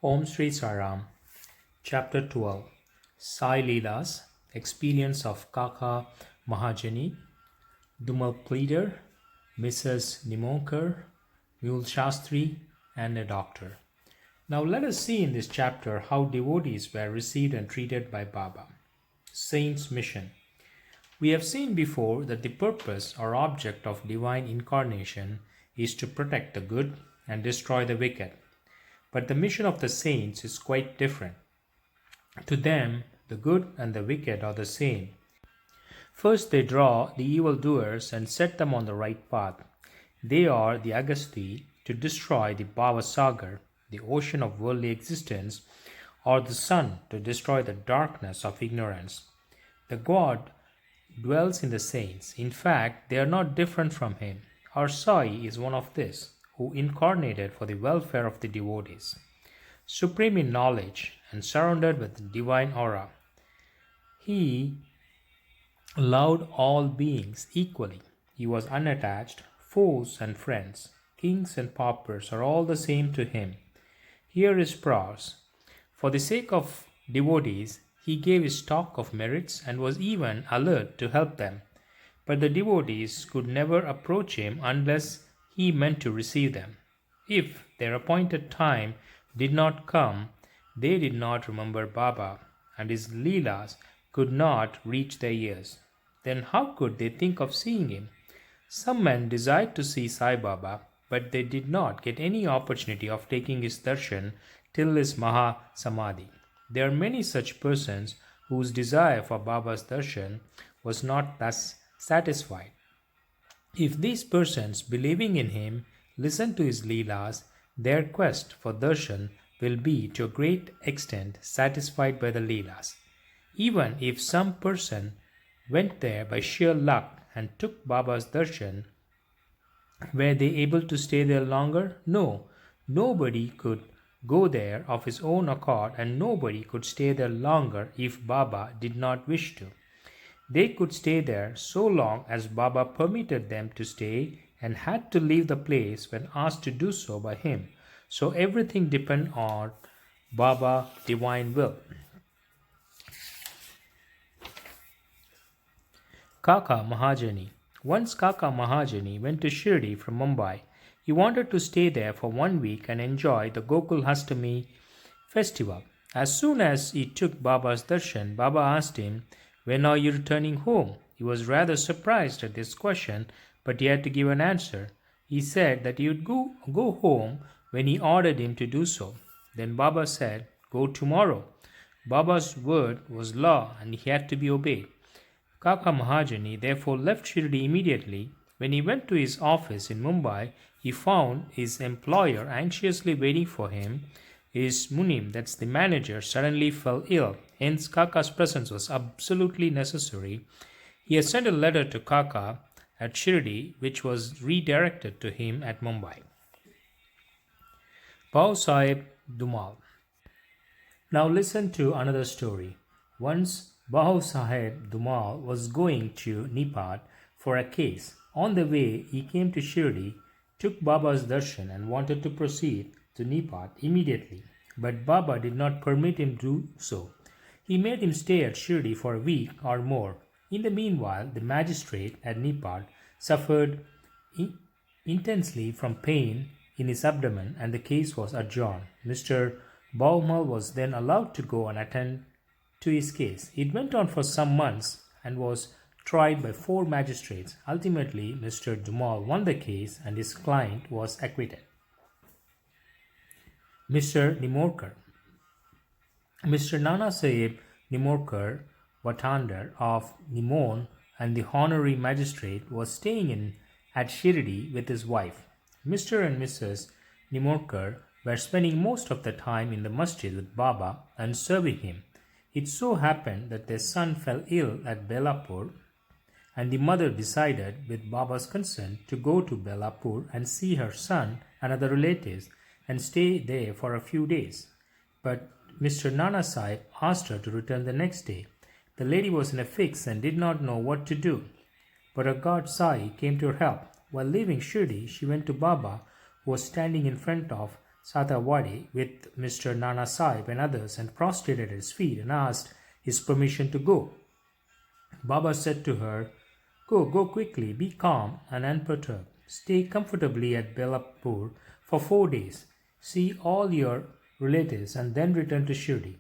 Om Shri Sai Ram, Chapter 12 Sai Leelas, Experience of Kaka Mahajani, Dhumal Pleader, Mrs. Nimonkar, Mule Shastri, and a doctor. Now let us see in this chapter how devotees were received and treated by Baba. Saint's Mission. We have seen before that the purpose or object of divine incarnation is to protect the good and destroy the wicked. But the mission of the saints is quite different. To them, the good and the wicked are the same. First, they draw the evildoers and set them on the right path. They are the Agasti to destroy the Bhavasagar, the ocean of worldly existence, or the sun to destroy the darkness of ignorance. The God dwells in the saints. In fact, they are not different from him. Our Sai is one of this, who incarnated for the welfare of the devotees. Supreme in knowledge and surrounded with divine aura, he loved all beings equally. He was unattached. Foes and friends, kings and paupers are all the same to him. Here is prose. For the sake of devotees, he gave his stock of merits and was even alert to help them. But the devotees could never approach him unless he meant to receive them. If their appointed time did not come, they did not remember Baba, and his Leelas could not reach their ears. Then how could they think of seeing him? Some men desired to see Saibaba, but they did not get any opportunity of taking his darshan till his Maha Samadhi. There are many such persons whose desire for Baba's darshan was not thus satisfied. If these persons, believing in him, listen to his Leelas, their quest for darshan will be to a great extent satisfied by the Leelas. Even if some person went there by sheer luck and took Baba's darshan, were they able to stay there longer? No, nobody could go there of his own accord, and nobody could stay there longer if Baba did not wish to. They could stay there so long as Baba permitted them to stay and had to leave the place when asked to do so by him. So everything depends on Baba divine will. Kaka Mahajani. Once Kaka Mahajani went to Shirdi from Mumbai. He wanted to stay there for 1 week and enjoy the Gokul Hastami festival. As soon as he took Baba's darshan, Baba asked him, "When are you returning home?" He was rather surprised at this question, but he had to give an answer. He said that he would go home when he ordered him to do so. Then Baba said, "Go tomorrow." Baba's word was law and he had to be obeyed. Kaka Mahajani therefore left Shirdi immediately. When he went to his office in Mumbai, he found his employer anxiously waiting for him. His Munim, that's the manager, suddenly fell ill. Hence, Kaka's presence was absolutely necessary. He had sent a letter to Kaka at Shirdi, which was redirected to him at Mumbai. Bhau Sahib Dhumal. Now listen to another story. Once Bhau Sahib Dhumal was going to Nipat for a case. On the way, he came to Shirdi, took Baba's darshan and wanted to proceed to Nipat immediately. But Baba did not permit him to do so. He made him stay at Shirdi for a week or more. In the meanwhile, the magistrate at Nipat suffered intensely from pain in his abdomen and the case was adjourned. Mr. Baumal was then allowed to go and attend to his case. It went on for some months and was tried by 4 magistrates. Ultimately, Mr. Dhumal won the case and his client was acquitted. Mr. Nimonkar. Mr. Nana Sahib Nimonkar, Watandar of Nimon and the honorary magistrate, was staying at Shirdi with his wife. Mr. and Mrs. Nimonkar were spending most of the time in the masjid with Baba and serving him. It so happened that their son fell ill at Belapur, and the mother decided, with Baba's consent, to go to Belapur and see her son and other relatives and stay there for a few days. But Mr. Nana Sahib asked her to return the next day. The lady was in a fix and did not know what to do. But her God Sai came to her help. While leaving Shirdi, she went to Baba, who was standing in front of Satawadi with Mr. Nana Sahib and others and prostrated at his feet and asked his permission to go. Baba said to her, Go quickly, be calm and unperturbed. Stay comfortably at Belapur for 4 days. See all your relatives and then return to Shirdi.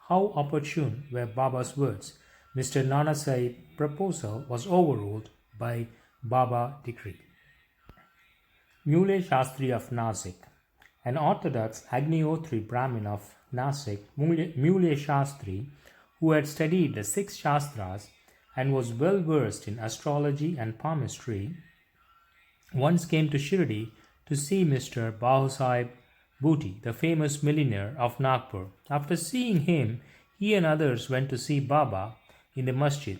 How opportune were Baba's words. Mr. Nana Sahib's proposal was overruled by Baba decree. Mule Shastri of Nasik. An orthodox Agnihotri Brahmin of Nasik, Mule Shastri, who had studied the 6 Shastras and was well versed in astrology and palmistry, once came to Shirdi to see Mr. Bahusahib Bhuti, the famous millionaire of Nagpur. After seeing him, he and others went to see Baba in the masjid.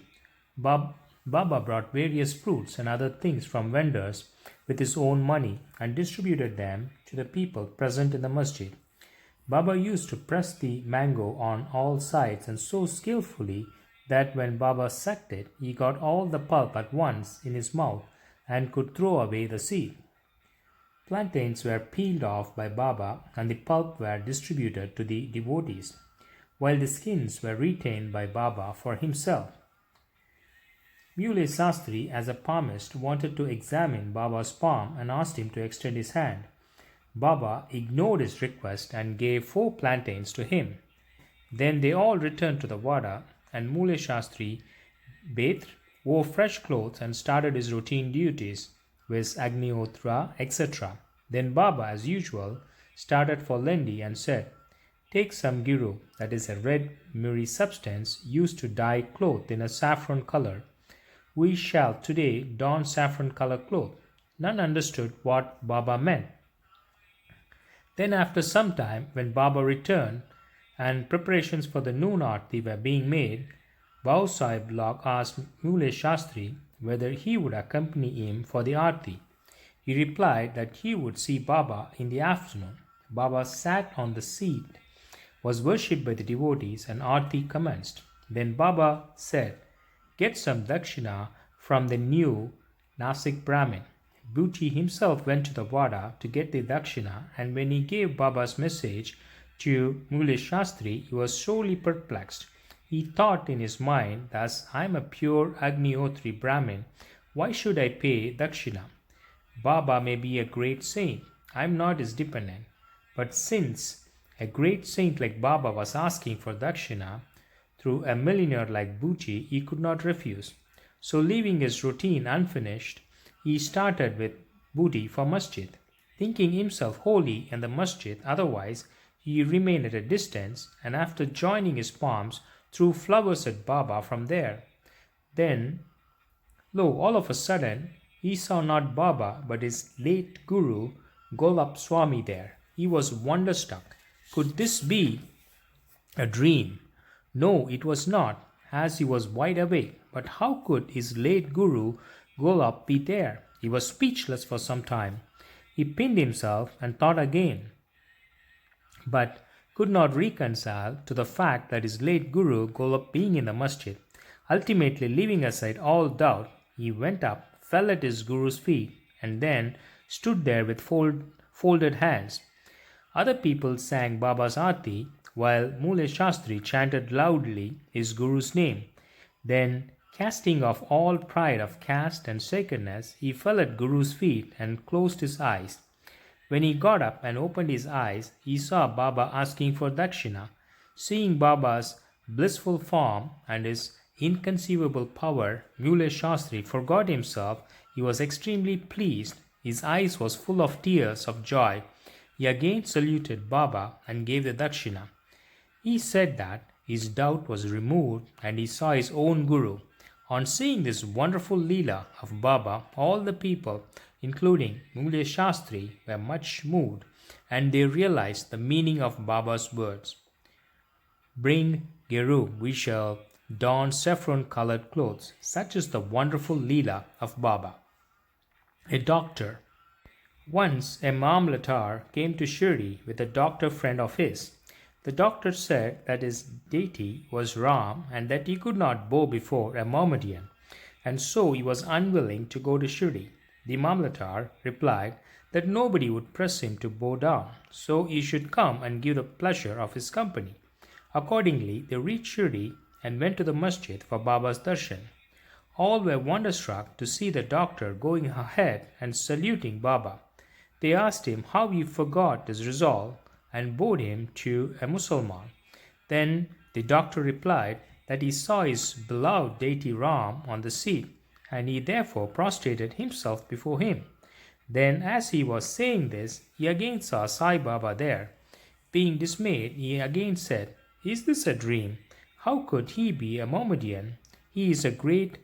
Baba brought various fruits and other things from vendors with his own money and distributed them to the people present in the masjid. Baba used to press the mango on all sides and so skillfully that when Baba sucked it, he got all the pulp at once in his mouth and could throw away the seed. Plantains were peeled off by Baba and the pulp were distributed to the devotees, while the skins were retained by Baba for himself. Mule Shastri, as a palmist, wanted to examine Baba's palm and asked him to extend his hand. Baba ignored his request and gave 4 plantains to him. Then they all returned to the Vada, and Mule Shastri bathed, wore fresh clothes and started his routine duties with Agnihotra, etc. Then Baba, as usual, started for Lendi and said, Take some giru, that is a red murri substance used to dye cloth in a saffron color. We shall today don saffron color cloth. None understood what Baba meant. Then after some time, when Baba returned and preparations for the noon aarti were being made, Babu Sahib Lok asked Mule Shastri whether he would accompany him for the aarti. He replied that he would see Baba in the afternoon. Baba sat on the seat, was worshipped by the devotees, and aarti commenced. Then Baba said, Get some dakshina from the new Nasik Brahmin. Bhuti himself went to the Vada to get the dakshina, and when he gave Baba's message to Mule Shastri, he was sorely perplexed. He thought in his mind, Thus, I am a pure Agnihotri Brahmin. Why should I pay dakshina? Baba may be a great saint. I am not his dependent. But since a great saint like Baba was asking for dakshina through a millionaire like Bhuti, he could not refuse. So leaving his routine unfinished, he started with Bhuti for masjid, thinking himself holy in the masjid. Otherwise, he remained at a distance, and after joining his palms, threw flowers at Baba from there. Then, lo, all of a sudden, he saw not Baba, but his late Guru, Golap Swami there. He was wonderstruck. Could this be a dream? No, it was not, as he was wide awake. But how could his late Guru, Golap, be there? He was speechless for some time. He pinned himself and thought again, but could not reconcile to the fact that his late Guru, Golap, being in the masjid. Ultimately, leaving aside all doubt, he went up, fell at his Guru's feet, and then stood there with folded hands. Other people sang Baba's Aarti, while Mule Shastri chanted loudly his Guru's name. Then, casting off all pride of caste and sacredness, he fell at Guru's feet and closed his eyes. When he got up and opened his eyes, he saw Baba asking for dakshina. Seeing Baba's blissful form and his inconceivable power, Mule Shastri forgot himself. He was extremely pleased. His eyes was full of tears of joy. He again saluted Baba and gave the dakshina. He said that his doubt was removed and he saw his own Guru. On seeing this wonderful Leela of Baba, all the people, including Mule Shastri, were much moved, and they realized the meaning of Baba's words. Bring Geru, we shall don saffron-colored clothes. Such is the wonderful Leela of Baba. A doctor. Once a Mamlatar came to Shirdi with a doctor friend of his. The doctor said that his deity was Ram and that he could not bow before a Mohammedan, and so he was unwilling to go to Shirdi. The Mamlatar replied that nobody would press him to bow down, so he should come and give the pleasure of his company. Accordingly, they reached Shirdi and went to the masjid for Baba's darshan. All were wonderstruck to see the doctor going ahead and saluting Baba. They asked him how he forgot his resolve and bowed him to a Mussalman. Then the doctor replied that he saw his beloved deity Ram on the seat, and he therefore prostrated himself before him. Then, as he was saying this, he again saw Saibaba there. Being dismayed, he again said, "Is this a dream? How could he be a Mohammedan? He is a great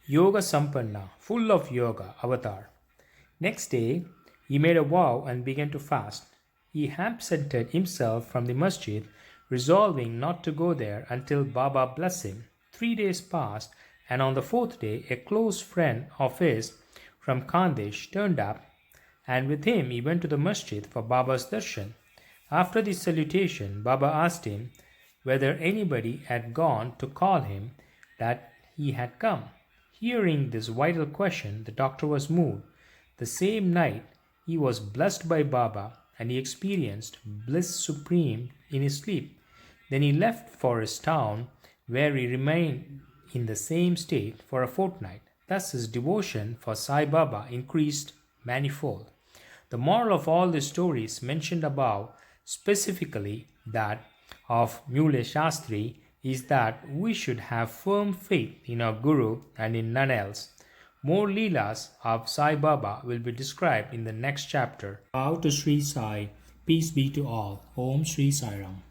Yoga Sampanna, full of yoga, avatar." Next day, he made a vow and began to fast. He absented himself from the masjid, resolving not to go there until Baba blessed him. 3 days passed, and on the 4th day, a close friend of his from Khandesh turned up, and with him he went to the masjid for Baba's darshan. After the salutation, Baba asked him whether anybody had gone to call him that he had come. Hearing this vital question, the doctor was moved. The same night, he was blessed by Baba, and he experienced bliss supreme in his sleep. Then he left for his town, where he remained in the same state for a fortnight. Thus his devotion for Sai Baba increased manifold. The moral of all the stories mentioned above, specifically that of Mule Shastri, is that we should have firm faith in our Guru and in none else. More Leelas of Sai Baba will be described in the next chapter. Bow to Shri Sai. Peace be to all. Om Shri Sai Ram.